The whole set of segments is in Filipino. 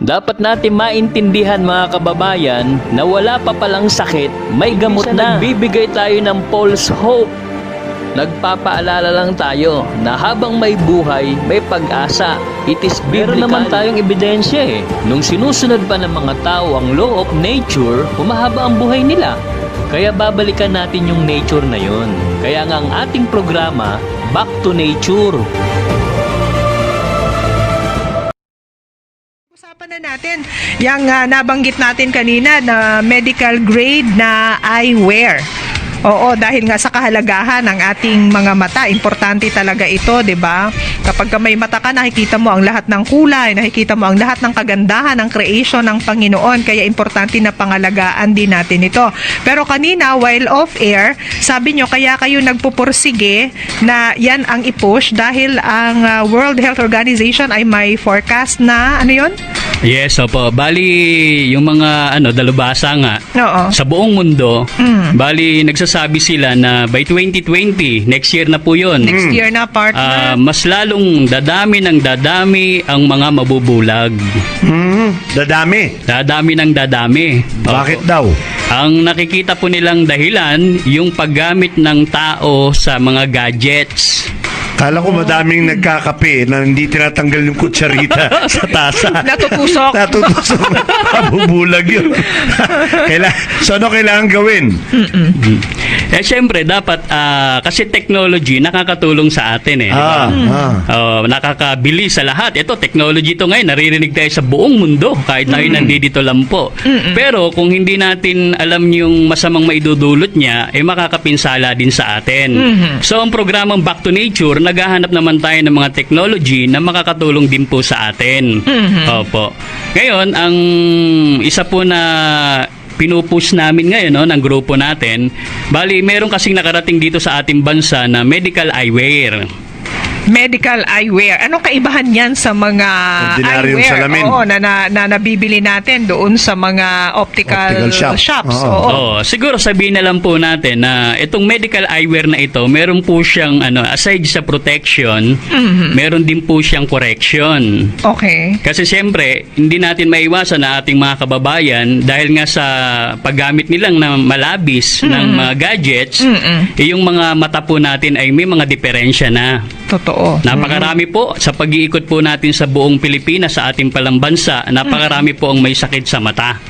Dapat natin maintindihan mga kababayan na wala pa palang sakit, may gamot na. Nagbibigay tayo ng false hope. Nagpapaalala lang tayo na habang may buhay, may pag-asa. It is biblical. Meron naman tayong ebidensya Nung sinusunod pa ng mga tao ang law of nature, humahaba ang buhay nila. Kaya babalikan natin yung nature na yun. Kaya nga ang ating programa, Back to Nature. Usapan na natin yung nabanggit natin kanina na medical grade na eyewear. Oo, dahil nga sa kahalagahan ng ating mga mata, importante talaga ito, 'di ba? Kapag may mata ka, nakikita mo ang lahat ng kulay, nakikita mo ang lahat ng kagandahan ng creation ng Panginoon, kaya importante na pangalagaan din natin ito. Pero kanina, while off air, sabi nyo, kaya kayo nagpupursige na yan ang i-push dahil ang World Health Organization ay may forecast na, ano yun? Yes, opo. Bali, yung mga dalubhasa nga, Oo. sa buong mundo, bali, nagsasabi sila na by 2020, next year na po yun. Next year na, partner. Mas lalong dadami ng dadami ang mga mabubulag. Dadami. Dadami ng dadami. Bakit daw? Ang nakikita po nilang dahilan, yung paggamit ng tao sa mga gadgets. Kala ko madaming nagkakape na hindi tinatanggal yung kutsarita sa tasa. Natutusok. Natutusok. Mabubulag yun. So ano kailangan gawin? Syempre, dapat, kasi technology nakakatulong sa atin di ba? Nakakabilis sa lahat. Ito, technology ito ngayon, naririnig tayo sa buong mundo, kahit tayo nandito lang po. Pero kung hindi natin alam yung masamang maidudulot niya, makakapinsala din sa atin. So, ang programang Back to Nature, naghahanap naman tayo ng mga technology na makakatulong din po sa atin. Opo. Ngayon, ang isa po na pinupush namin ngayon ng grupo natin, bali meron kasing nakarating dito sa ating bansa na medical eyewear. Medical eyewear. Anong kaibahan yan sa mga Ordinaryong eyewear? salamin. Oo, na nabibili natin doon sa mga optical shops. Oo. Siguro sabihin na lang po natin na itong medical eyewear na ito, meron po siyang aside sa protection, meron din po siyang correction. Okay. Kasi siyempre, hindi natin maiwasan na ating mga kababayan dahil nga sa paggamit nilang na malabis ng mga gadgets, yung mga mata po natin ay may mga diferensya na. Totoo. Napakarami po sa pag-iikot po natin sa buong Pilipinas, sa ating palang bansa, napakarami po ang may sakit sa mata.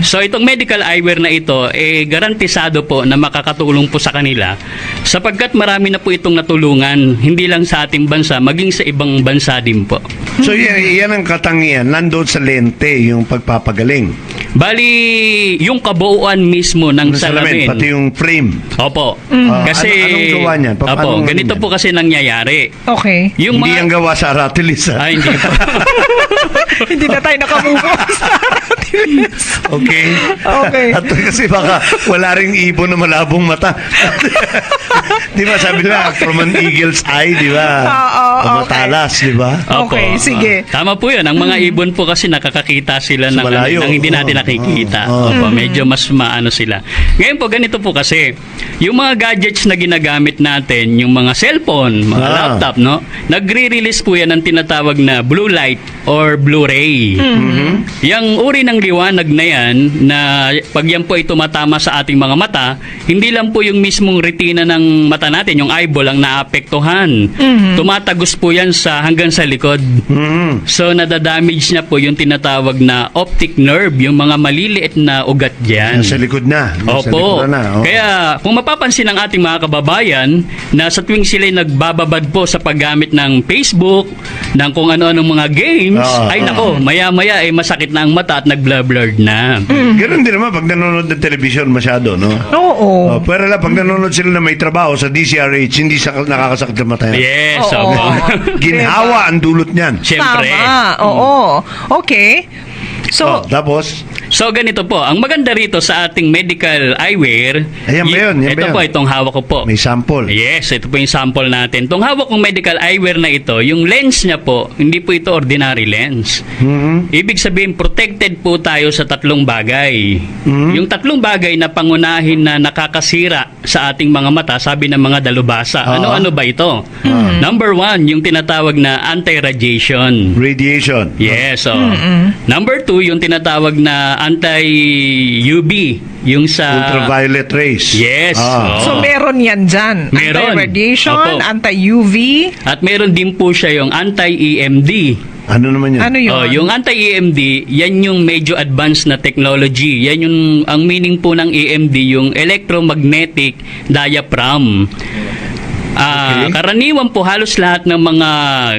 So itong medical eyewear na ito, garantisado po na makakatulong po sa kanila sapagkat marami na po itong natulungan, hindi lang sa ating bansa, maging sa ibang bansa din po. So yan ang katangian, nandoon sa lente yung pagpapagaling. Bali, yung kabuuan mismo ng salamin. Pati yung frame. Opo. Kasi, anong gawa niyan? Opo, ganito po kasi nangyayari. Okay. Yung Hindi ang gawa sa Aratilis. Ay, hindi po. Hindi na tayo nakamove sa Okay. Okay. At kasi baka wala ring ibon na malabong mata. Di ba sabi nila, from an eagle's eye, di ba? Oo, matalas, di ba? Opo. Okay, sige. Tama po yun. Ang mga ibon po kasi nakakakita sila ng malayo. hindi natin nakikita. Opo, medyo mas maano sila. Ngayon po, ganito po kasi, yung mga gadgets na ginagamit natin, yung mga cellphone, mga laptop, nagre-release po yan ng tinatawag na blue light or Blu-ray. Yang uri ng liwanag na yan, na pag yan po ay tumatama sa ating mga mata, hindi lang po yung mismong retina ng mata natin, yung eyeball ang naapektuhan. Tumatagos po yan hanggang sa likod. So, nadadamage na po yung tinatawag na optic nerve, yung mga maliliit na ugat dyan. Nasa likod na. Opo. Kaya, kung mapapansin ng ating mga kababayan, na sa tuwing sila'y nagbababad po sa paggamit ng Facebook, ng kung ano-anong mga games, ay nako, maya-maya ay masakit na ang mata at nag-blur-blurred na. Ganoon din naman pag nanonood ng television masyado, no? Oo. Pero lang, pag nanonood sila na may trabaho sa DCRH, hindi nakakasakit ng mata yan. Yes, Oo. opo. Ginhawa ang dulot niyan. Siyempre. Tama. Oo. Okay. So, Tapos, So ganito po, ang maganda rito sa ating medical eyewear, Ayan ba yun? Yan ba ito yun? po, itong hawak ko po. May sample. Yes, ito po yung sample natin. Itong hawak kong medical eyewear na ito, yung lens niya po, hindi po ito ordinary lens. Mhm. Ibig sabihin, protected po tayo sa tatlong bagay. Mhm. Yung tatlong bagay na pangunahin na nakakasira sa ating mga mata, sabi ng mga dalubhasa. Ano-ano ba ito? Number 1, yung tinatawag na anti-radiation. Radiation. Yes, so. Number 2, yung tinatawag na anti-UV, yung sa... Ultraviolet rays. Yes. Ah. So, meron yan dyan. Meron. Anti-radiation, Opo. anti-UV. At meron din po siya yung anti-EMD. Ano naman yan? Ano yun? Oh, yung anti-EMD, yan yung medyo advanced na technology. Yan yung, ang meaning po ng EMD, yung electromagnetic diaphragm. Okay. Karaniwan po halos lahat ng mga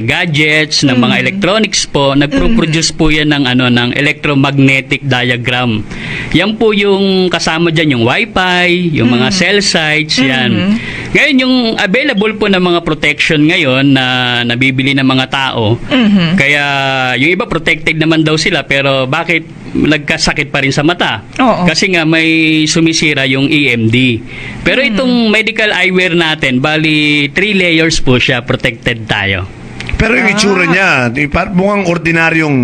gadgets, ng mga electronics po, nagpo-produce po yan ng ng electromagnetic diagram. Yan po yung kasama diyan yung Wi-Fi, yung mga cell sites, yan. Ngayon yung available po ng mga protection ngayon na nabibili ng mga tao. Kaya yung iba protected naman daw sila, pero bakit nagkasakit pa rin sa mata? Oo. Kasi nga may sumisira yung EMD. Pero itong medical eyewear natin, bali 3 layers po siya, protected tayo. Pero yung itsura niya, mukhang ordinaryong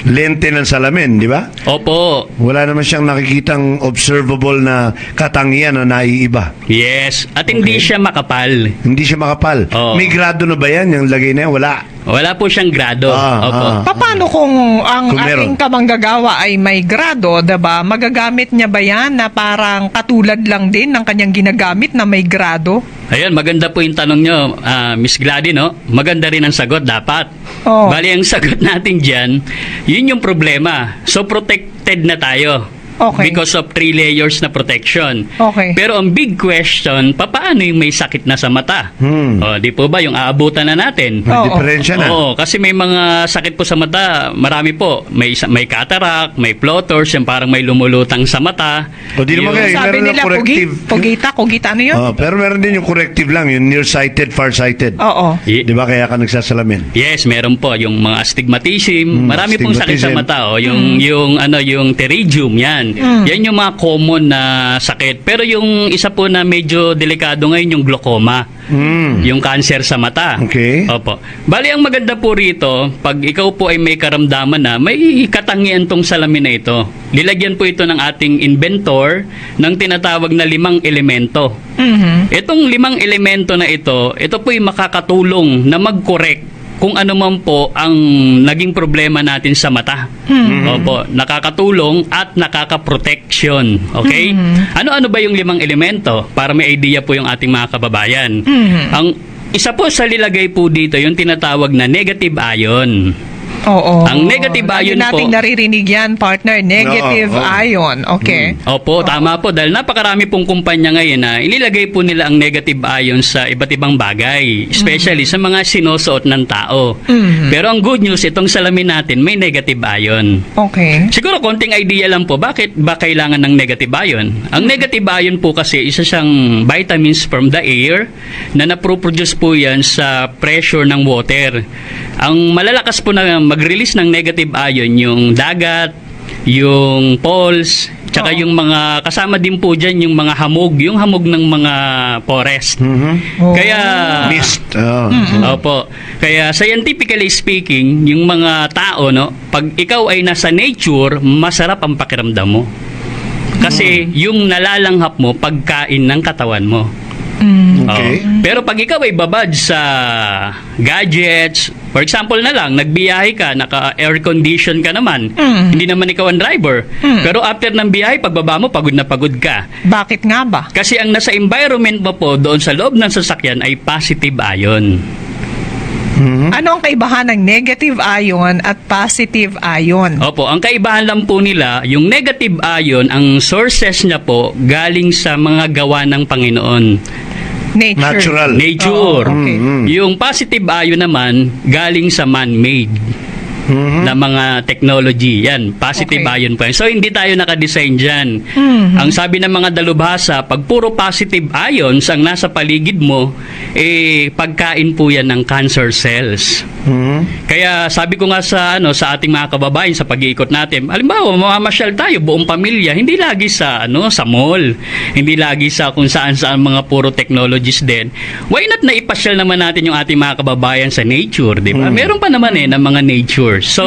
lente ng salamin, di ba? Opo. Wala naman siyang nakikitang observable na katangian na naiiba. Yes. At hindi siya makapal. Hindi siya makapal. Oo. May grado na ba yan? Yung lagay na yan? Wala. Wala po siyang grado. Opo. Paano kung ang Kung meron. ating kamanggagawa ay may grado, diba? Magagamit niya ba yan na parang katulad lang din ng kanyang ginagamit na may grado? Ayun, maganda po yung tanong nyo, Miss Gladys, no? Maganda rin ang sagot, dapat. Oo. Bali, ang sagot natin dyan, yun yung problema. So, protected na tayo. Okay. Because of 3 layers na protection. Okay. Pero ang big question, paano yung may sakit na sa mata? O, di po ba yung aabutan na natin? May Oo. diferensya na. Oo, kasi may mga sakit po sa mata, marami po. May cataract, may floaters, yung parang may lumulutang sa mata. O, di naman Yung- kayo. Sabi meron nila, na corrective. kugita, ano yun? Pero meron din yung corrective lang, yung nearsighted, farsighted. Oo. Di ba kaya ka nagsasalamin? Yes, meron po yung mga astigmatism. Marami pong sakit sa astigmatism. mata, yung pterygium, yan. Yan yung mga common na sakit. Pero yung isa po na medyo delikado ngayon yung glaucoma. Yung cancer sa mata. Okay. Opo. Bali, ang maganda po rito, pag ikaw po ay may karamdaman na, may katangian tong salamin na ito. Lilagyan po ito ng ating inventor ng tinatawag na 5 elemento. Itong 5 elemento na ito po ay makakatulong na mag-correct kung ano man po ang naging problema natin sa mata. Opo, nakakatulong at nakaka-protection. Okay? Ano-ano ba yung 5 elemento? Para may idea po yung ating mga kababayan. Ang isa po sa nilagay po dito, yung tinatawag na negative ion. Oo. Ang negative ion Lagi nating po- naririnig yan, partner. Negative Oo. ion. Okay. Opo, tama po. Dahil napakarami pong kumpanya ngayon na inilagay po nila ang negative ion sa iba't ibang bagay. Especially sa mga sinusuot ng tao. Pero ang good news, itong salamin natin may negative ion. Okay. Siguro konting idea lang po, bakit ba kailangan ng negative ion? Ang negative ion po kasi isa siyang vitamins from the air na naproproduce po yan sa pressure ng water. Ang malalakas po na mag-release ng negative ion yung dagat, yung poles, tsaka Oo. yung mga kasama din po dyan yung mga hamog, yung hamog ng mga forest. Oh. Kaya Mist. Opo. Kaya scientifically speaking, yung mga tao, no, pag ikaw ay nasa nature, masarap ang pakiramdam mo. Kasi yung nalalanghap mo, pagkain ng katawan mo. Okay. Oo. Pero pag ikaw ay babad sa gadgets, for example na lang, nagbiyahe ka, naka-air condition ka naman, hindi naman ikaw ang driver. Pero after ng biyahe, pagbaba mo, pagod na pagod ka. Bakit nga ba? Kasi ang nasa environment mo po, doon sa loob ng sasakyan, ay positive ion. Ano ang kaibahan ng negative ion at positive ion? Opo, ang kaibahan lang po nila, yung negative ion, ang sources niya po galing sa mga gawa ng Panginoon. Nature. Natural. Nature. Oo, okay. Yung positive ion naman, galing sa man-made. na mga technology. Yan, positive Okay. ion po yan. So, hindi tayo nakadesign dyan. Ang sabi ng mga dalubhasa, pag puro positive ions ang nasa paligid mo, pagkain po yan ng cancer cells. Kaya sabi ko nga sa ating mga kababayan sa pag-iikot natin, halimbawa mamamasyal tayo buong pamilya, hindi lagi sa sa mall, hindi lagi sa kung saan mga puro technologies din. Why not na ipasyal naman natin yung ating mga kababayan sa nature, di ba? Meron pa naman ng mga nature. So,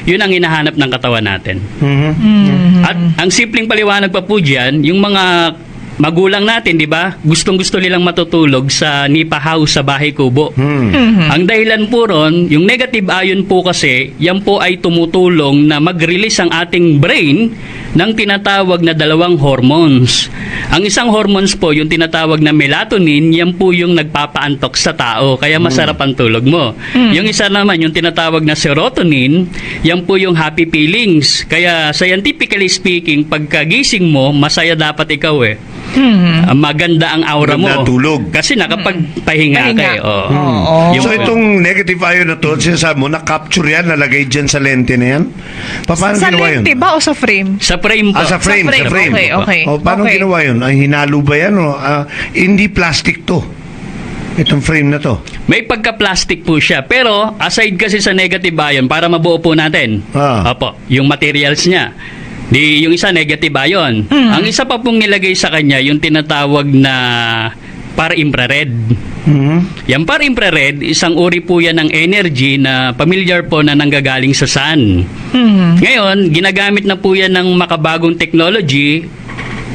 yun ang hinahanap ng katawan natin. At ang simpleng paliwanag pa po diyan, yung mga magulang natin, di ba? Gustong-gusto nilang matutulog sa nipa house sa bahay kubo. Ang dahilan po ron, yung negative ion po kasi, yan po ay tumutulong na mag-release ang ating brain ng tinatawag na dalawang hormones. Ang isang hormones po, yung tinatawag na melatonin, yan po yung nagpapaantok sa tao, kaya masarap ang tulog mo. Yung isa naman, yung tinatawag na serotonin, yan po yung happy feelings. Kaya scientifically speaking, pagkagising mo, masaya dapat ikaw maganda ang aura mo. Maganda tulog. Kasi nakapagpahinga ka eh. Oh. Oo. Yung So itong negative ion na to, sinasabi mo, na-capture yan, nalagay dyan sa lente na yan? Paano Sa ginawa yun? lente ba o sa frame? sa frame po. Sa frame. Sa frame. Okay. O, paano Okay. ginawa yun? Ay, hinalo ba yan? O, hindi plastic to. Itong frame na to. May pagka-plastic po siya. Pero, aside kasi sa negative ion, para mabuo po natin, opo, yung materials niya. Yung isa negative ion. Ang isa pa pong nilagay sa kanya, yung tinatawag na para-infrared. Yan para-infrared, isang uri po yan ng energy na familiar po na nanggagaling sa sun. Ngayon, ginagamit na po yan ng makabagong technology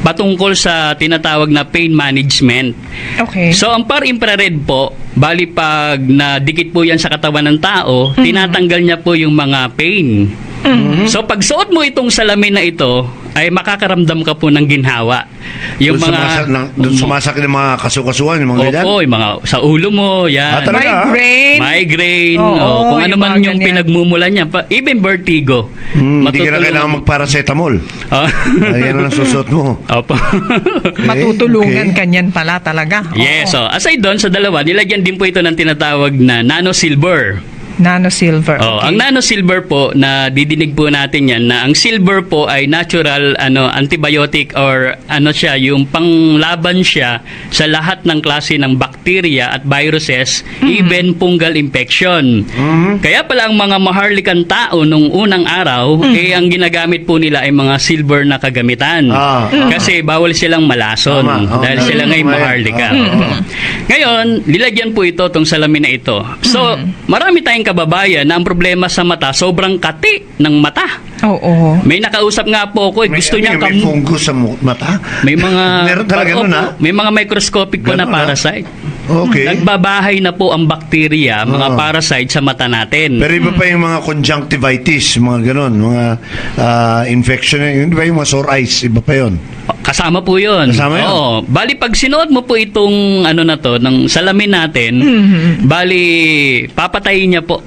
patungkol sa tinatawag na pain management. Okay. So, ang para-infrared po, bali pag nadikit po yan sa katawan ng tao, tinatanggal niya po yung mga pain. So, pag suot mo itong salamin na ito, ay makakaramdam ka po ng ginhawa. Yung Doon sumasakit ng mga kasukasuan, yung mga ganyan? Opo, yung mga sa ulo mo, yan. Talaga? Oo, Migraine, kung ano yung man mga yung ganyan. pinagmumulan niya. Even vertigo. Hindi ka na kailangan mag-paracetamol. Oh. Ayan ang susuot mo. Opo. Matutulungan okay. kanyan pala talaga. Yes, Oo. so aside doon sa dalawa, nilagyan din po ito ng tinatawag na nano silver. Nano silver. Oh, Okay. ang nano silver po na didinig po natin yan na ang silver po ay natural antibiotic or siya yung panglaban siya sa lahat ng klase ng bacteria at viruses, even fungal infection. Kaya pala ang mga maharlikang tao nung unang araw ang ginagamit po nila ay mga silver na kagamitan. Kasi bawal silang malason Tama. dahil sila ngay maharlika. Ngayon, nilagyan po ito tong salamin na ito. So, marami tayong kababayan na ang problema sa mata, sobrang kati ng mata. Oo. May nakausap nga po ako, gusto niya may fungus sa mata? may mga Meron talaga Opo, nun, ha? may mga microscopic po na Ganun, ha? parasite. Okay. Nagbabahay na po ang bakterya, mga parasite sa mata natin. Pero iba pa yung mga conjunctivitis, mga ganon, mga infection, yun ba yung mga sore eyes, iba pa yun. Kasama po 'yon. Kasama yun? Oo. Bali pag sinuot mo po itong ng salamin natin, bali papatayin niya po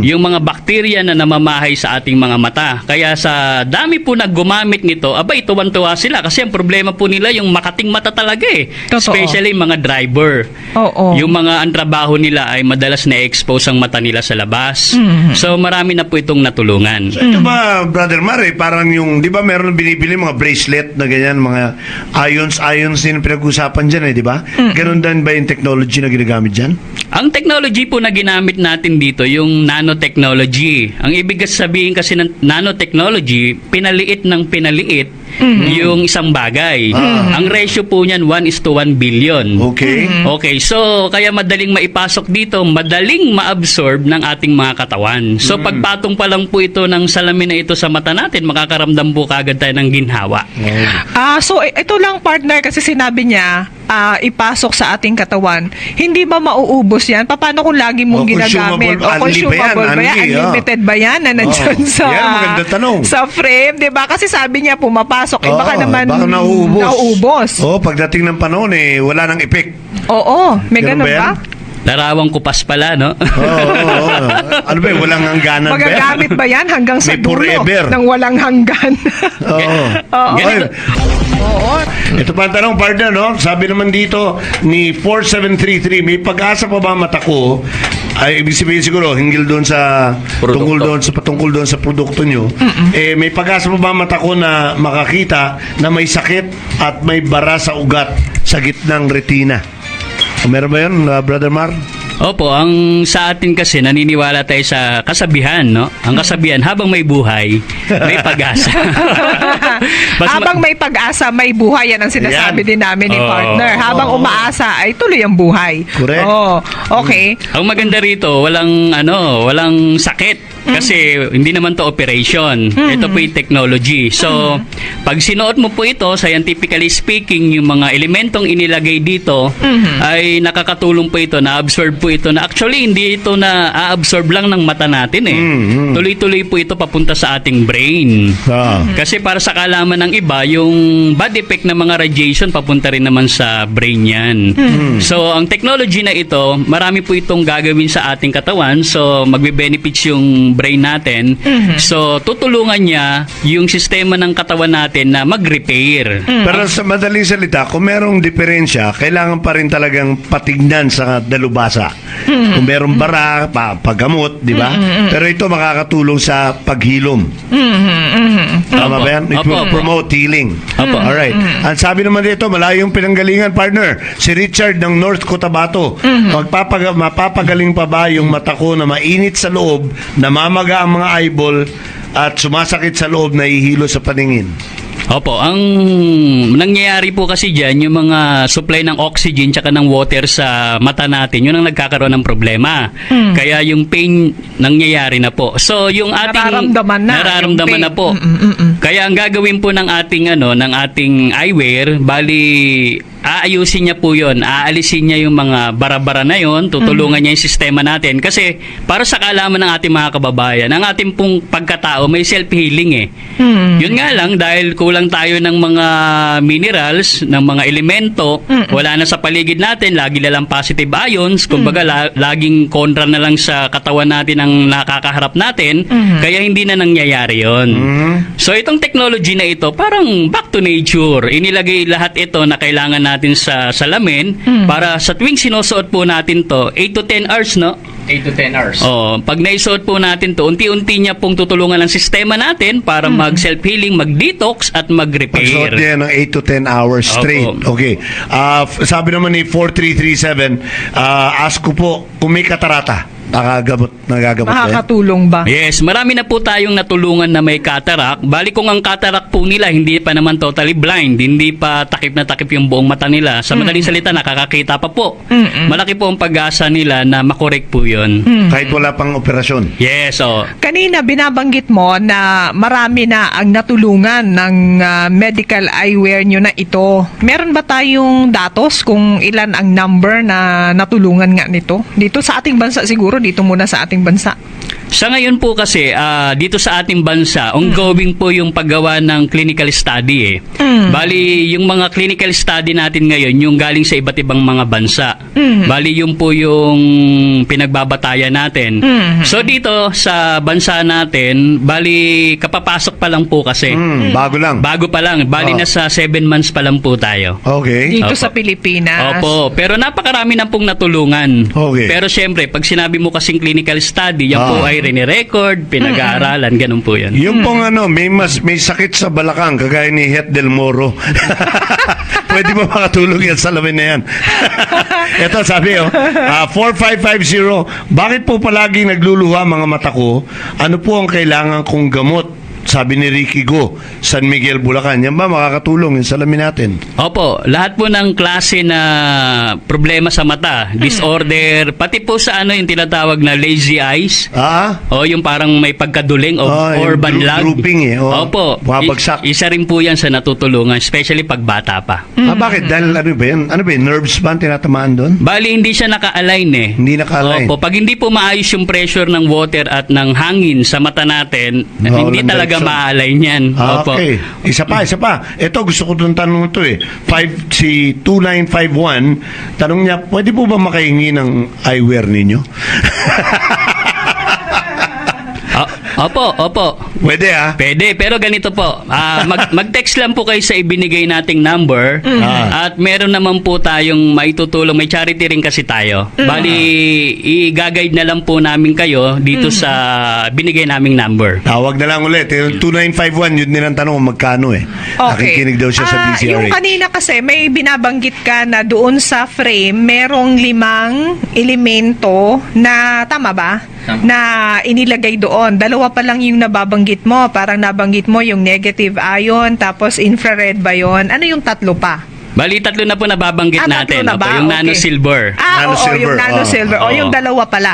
yung mga bakterya na namamahay sa ating mga mata. Kaya sa dami po na gumamit nito, abay tuwan-tuwa sila kasi ang problema po nila yung makating mata talaga eh. Totoo. Especially mga driver. Oo. Yung mga ang trabaho nila ay madalas na-expose ang mata nila sa labas. So marami na po itong natulungan. So, ito ba, Brother Mare, parang yung, di ba meron binibili mga bracelet na ganyan, mga ions din pinag-usapan dyan di ba? Ganon din ba yung technology na ginagamit dyan? Ang technology po na ginamit natin dito, yung nanotechnology. Ang ibig sabihin kasi ng nanotechnology, pinaliit ng pinaliit yung isang bagay. Ang ratio po niyan 1:1 billion. Okay. Okay, so kaya madaling maipasok dito, madaling ma-absorb ng ating mga katawan. So pagpatong pa lang po ito ng salamin na ito sa mata natin, makakaramdam po kagad tayo ng ginhawa. So ito lang partner kasi sinabi niya ipasok sa ating katawan. Hindi ba mauubos yan? Paano kung lagi mong ginagamit? Consumable ba yan? Unlimited ba yan na nandyan sa Yan, maganda tanong. sa frame? Diba? Kasi sabi niya pumapasok. Baka naman baka nauubos. nauubos. Pagdating ng panahon wala nang effect. Oo. May Ganun ganun ba yan? ba? Larawang kupas pala, no? Oo. Ano ba yun? Walang hangganan ba yan? Magagamit ba yan hanggang sa May dulo forever. ng walang hanggan? Oo. Oo. Ganito. Oo. Ito pa ang tanong, partner, no? Sabi naman dito ni 4733, may pag-asa pa ba mata ko? Ay, ibig sabihin siguro, hinggil doon sa patungkol doon sa produkto nyo. Eh, may pag-asa pa ba mata ko na makakita na may sakit at may bara sa ugat sa gitnang retina? Meron ba yun, Brother Mar? Opo, ang sa atin kasi naniniwala tayo sa kasabihan, no? Ang kasabihan, habang may buhay, may pag-asa. Habang may pag-asa, may buhay. Yan ang sinasabi Yan. din namin ni Oo. partner. Habang umaasa, ay tuloy ang buhay. Correct. Oh, okay. Ang maganda rito, walang sakit. Kasi hindi naman to operation. Ito po yung technology. So, pag sinuot mo po ito, scientifically speaking, yung mga elementong inilagay dito ay nakakatulong po ito, na-absorb po ito na actually hindi ito na a-absorb lang ng mata natin eh. Tuloy-tuloy po ito papunta sa ating brain. Kasi para sa kalaman ng iba, yung bad effect ng mga radiation papunta rin naman sa brain yan. So, ang technology na ito, marami po itong gagawin sa ating katawan. So, magbe-benefits yung brain natin. So, tutulungan niya yung sistema ng katawan natin na mag-repair. Pero sa madaling salita, kung merong diferensya, kailangan pa rin talagang patignan sa dalubhasa. Kung merong bara, paggamot, di ba? Pero ito makakatulong sa paghilom. Tama Opo. ba yan? It Opo, will opo. promote healing. Opo. Alright. Ang sabi naman dito, malayong pinanggalingan, partner. Si Richard ng North Cotabato. Mapapagaling pa ba yung mata ko na mainit sa loob, namamaga ang mga eyeball, at sumasakit sa loob, nahihilo sa paningin? Opo, ang nangyayari po kasi dyan, yung mga supply ng oxygen tsaka ng water sa mata natin, yun ang nagkakaroon ng problema. Kaya yung pain nangyayari na po. So, yung ating Nararamdaman na yung na po. Kaya ang gagawin po ng ating ng ating eyewear, bali aayusin niya po yun. Aalisin niya yung mga bara-bara na yun, tutulungan niya yung sistema natin. Kasi para sa kaalaman ng ating mga kababayan, ang ating pong pagkatao may self-healing eh. Yun nga lang, dahil kulang tayo ng mga minerals, ng mga elemento, wala na sa paligid natin, lagi na lang positive ions, kumbaga laging kontra na lang sa katawan natin ang nakakaharap natin, kaya hindi na nangyayari yun. So itong technology na ito, parang back to nature. Inilagay lahat ito na kailangan natin sa salamin para sa tuwing sinusuot po natin to, 8 to 10 hours, no? 8 to 10 hours. Pag naisuot po natin to, unti-unti niya pong tutulungan ng sistema natin para mag-self-healing, mag-detox at Pagsuot mag-repair. niya ng 8 to 10 hours straight. Opo. Okay. Sabi naman ni 4337, ask ko po, kung may katarata, nagagamot ba yan? Makakatulong ba? Yes, marami na po tayong natulungan na may cataract. Bali kung ang cataract po nila hindi pa naman totally blind, hindi pa takip na takip yung buong mata nila. Sa madaling salita, nakakakita pa po. Malaki po ang pag-asa nila na makorek po yun. Kahit wala pang operasyon. Yes, Kanina binabanggit mo na marami na ang natulungan ng medical eyewear nyo na ito. Meron ba tayong datos kung ilan ang number na natulungan nga nito? Dito sa ating bansa siguro, dito muna sa ating bansa. Sa ngayon po kasi, dito sa ating bansa, ongoing po yung paggawa ng clinical study eh. Bali, yung mga clinical study natin ngayon, yung galing sa iba't ibang mga bansa. Bali, yung po yung pinagbabatayan natin. So dito sa bansa natin, bali, kapapasok pa lang po kasi. Bago lang. Bago pa lang. Bali, nasa 7 months pa lang po tayo. Okay. Dito Opo. sa Pilipinas. Opo, pero napakarami na pong natulungan. Okay. Pero syempre, pag sinabi mo kasing clinical study, yan po ay rinirecord, pinag-aaralan, ganun po yan. Yung pong may sakit sa balakang, kagaya ni Het Del Moro. Pwede ba makatulong yan sa lamin na yan? Ito sabi 4550, bakit po palaging nagluluha mga mata ko? Ano po ang kailangan kong gamot? Sabi ni Ricky Go, San Miguel, Bulacan. Yan ba makakatulong yung salamin natin? Opo, lahat po ng klase na problema sa mata, disorder, pati po sa yung tinatawag na lazy eyes, o yung parang may pagkaduling or yung banlag. drooping Opo, bumabagsak. isa rin po yan sa natutulungan, especially pag bata pa. Bakit? Dahil ano ba yan? Ano ba yan? Nerves ba ang tinatamaan doon? Bali, hindi siya naka-align eh. Hindi naka-align. Opo, pag hindi po maayos yung pressure ng water at ng hangin sa mata natin, hindi walang talaga maalay niyan. Opo. Okay. Isa pa. Ito, gusto ko itong tanong ito eh. Si 2951, tanong niya, pwede po ba makahingi ng eyewear ninyo? Opo. Pwede Pwede, pero ganito po. Mag-text lang po kayo sa ibinigay nating number. At meron naman po tayong maitutulong. May charity rin kasi tayo. Bali, i-guide na lang po namin kayo dito sa binigay naming number. Tawag na lang ulit. Yung 2951, yun din ang tanong kung magkano eh. Nakikinig daw siya sa DCRH. Yung kanina kasi may binabanggit ka na doon sa frame merong 5 elemento na tama ba? Na inilagay doon. 2 pa lang yung nababanggit mo. Parang nabanggit mo yung negative ion tapos infrared ba yun? Ano yung 3 pa? Bali, 3 na po nababanggit 3 natin. na ba? Opo, yung Okay. nano-silver. Nano-silver, yung nano-silver. oo. Yung 2 pala.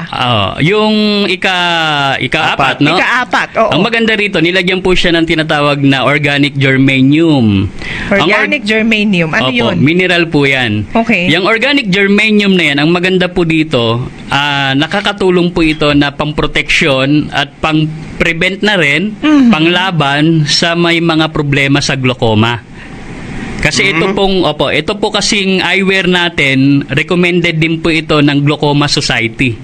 Yung ika-4, no? Ika-4, oo. Ang maganda rito, nilagyan po siya ng tinatawag na organic germanium. Organic germanium. Ano Opo, yun? mineral po yan. Okay. Yung organic germanium na yan, ang maganda po dito, nakakatulong po ito na pang-protection at pang-prevent na rin, panglaban sa may mga problema sa glaucoma. Kasi ito po kasing eyewear natin, recommended din po ito ng Glaucoma Society.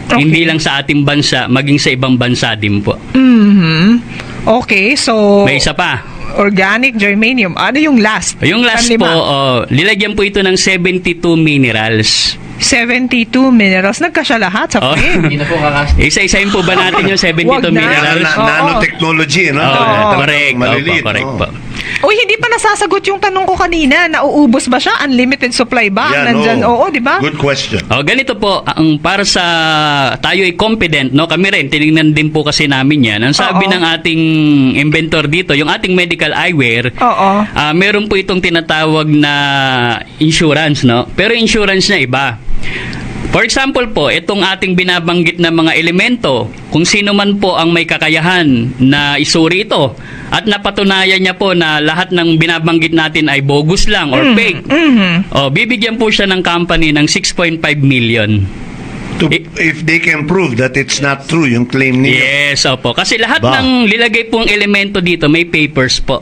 Okay. Hindi lang sa ating bansa, maging sa ibang bansa din po. Okay, so May isa pa. organic germanium. Ano yung last? Yung last Ang po, lima? nilagyan po ito ng 72 minerals. 72 minerals. Nagkasya lahat sa Oh. frame. Isa-isahin po ba natin yung 72 Wag na. minerals? Oo. Nanotechnology, no? Correct. Maliliit. Correct oo. po. Uy, hindi pa nasasagot yung tanong ko kanina. Nauubos ba siya? Unlimited supply ba? Yan, Nandyan, oo, di ba? Good question. Ganito po, ang para sa tayo ay confident, no? Kami rin, tinignan din po kasi namin yan. Ang sabi Oo. ng ating inventor dito, yung ating medical eyewear, Oo. meron po itong tinatawag na insurance, no? Pero insurance niya iba. For example po, itong ating binabanggit na mga elemento, kung sino man po ang may kakayahan na isuri ito at napatunayan niya po na lahat ng binabanggit natin ay bogus lang or fake, bibigyan po siya ng company ng 6.5 million. If they can prove that it's not true, yung claim niya. Yes, opo. Kasi lahat Ba? ng nilagay pong elemento dito may papers po.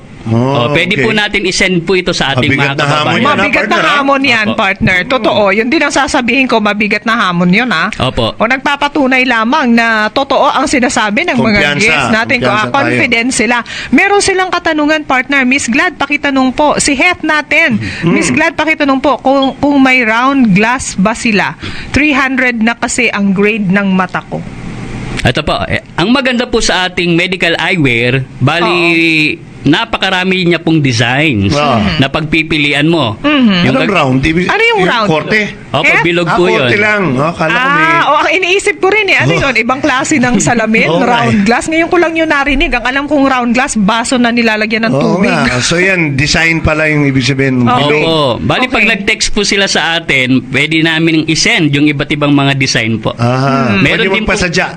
Pwede okay. po natin isend po ito sa ating Mabigat mga na hamon kababayan. yan. Mabigat na partner, ha? hamon yan, Opo. partner. Totoo. Yun din ang sasabihin ko, mabigat na hamon yun, ha? Opo. O nagpapatunay lamang na totoo ang sinasabi ng mga Kumpiyansa. guests natin. Kumpiyansa tayo. Confident sila. Meron silang katanungan, partner. Miss Glad, pakitanong po. Si Het natin. Miss Glad, pakitanong po kung may round glass ba sila. 300 na kasi ang grade ng mata ko. Ito po, ang maganda po sa ating medical eyewear, bali napakarami niya pong designs na pagpipilian mo. Anong round? Ano yung round? Korte? Opo, Eh? bilog po yun. Korte lang. Kala ko may... Ang iniisip ko rin eh. Ano yun? Ibang klase ng salamin, Oo nga round glass. Ngayon ko lang yun narinig. Ang alam kong round glass, baso na nilalagyan ng Oo tubig. nga. So yan, design pala yung ibig sabihin. Bilog. Oo. Bali, Okay. pag nag-text po sila sa atin, pwede namin i-send yung iba't ibang mga design po. Aha. Meron Pwede din po- magpasadya.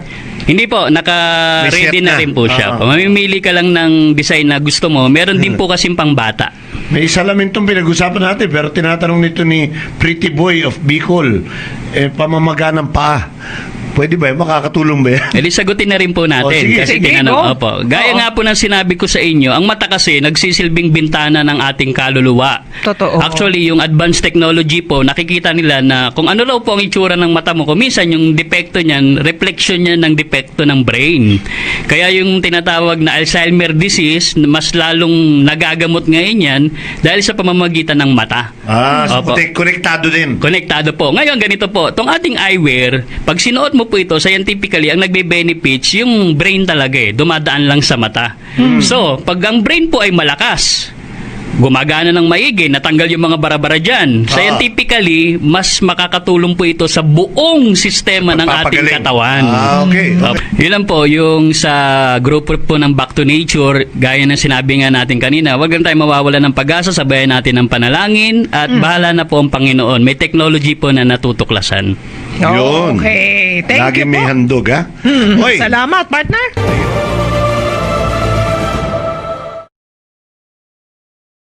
Hindi po, naka-ready May set na na. rin po siya. Oo. Mamimili ka lang ng design na gusto mo. Meron din po kasing pang bata. May salamin itong pinag-usapan natin pero tinatanong nito ni Pretty Boy of Bicol, pamamaga ng paa. Pwede ba? Makakatulong ba yan? E di sagutin na rin po natin. Sige. Kasi Sige, tinanong, go. opo. Gaya Oo. nga po ng sinabi ko sa inyo, ang mata kasi nagsisilbing bintana ng ating kaluluwa. Totoo. Actually, yung advanced technology po, nakikita nila na kung ano raw po ang itsura ng mata mo, kung minsan yung depekto niyan, reflection niyan ng depekto ng brain. Kaya yung tinatawag na Alzheimer disease, mas lalong nagagamot ngayon yan dahil sa pamamagitan ng mata. So Opo. konektado din. Konektado po. Ngayon, ganito po. Itong ating eyewear, pag sinuot mo po ito, scientifically, ang nagbe-benefits, yung brain talaga dumadaan lang sa mata. So, pag ang brain po ay malakas, gumagana ng maigi, natanggal yung mga bara-bara dyan. Scientifically, mas makakatulong po ito sa buong sistema ng ating Magpapagaling. katawan. Okay. Yun lang po, yung sa grupo po ng Back to Nature, gaya ng sinabi nga natin kanina, wag lang tayo mawawala ng pag-asa, sabayan natin ng panalangin, at bahala na po ang Panginoon. May technology po na natutuklasan. Yun. Okay. Thank Lagi you may po. handog, ha? Oy, Salamat, partner.